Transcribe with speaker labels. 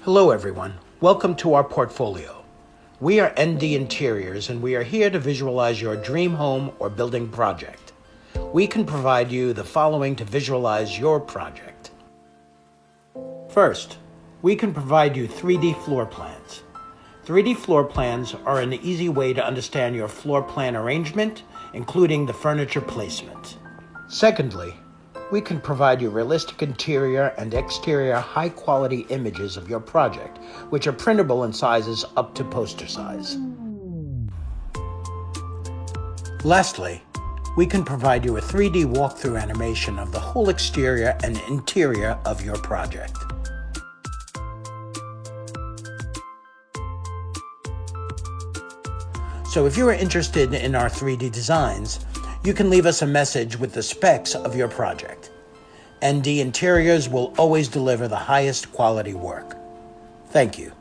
Speaker 1: Hello everyone, welcome to our portfolio. We are ND Interiors and we are here to visualize your dream home or building project. We can provide you the following to visualize your project. First, we can provide you 3D floor plans. 3D floor plans are an easy way to understand your floor plan arrangement, including the furniture placement. Secondly, we can provide you realistic interior and exterior high-quality images of your project, which are printable in sizes up to poster size. Lastly, we can provide you a 3D walkthrough animation of the whole exterior and interior of your project. So if you are interested in our 3D designs, you can leave us a message with the specs of your project. ND Interiors will always deliver the highest quality work. Thank you.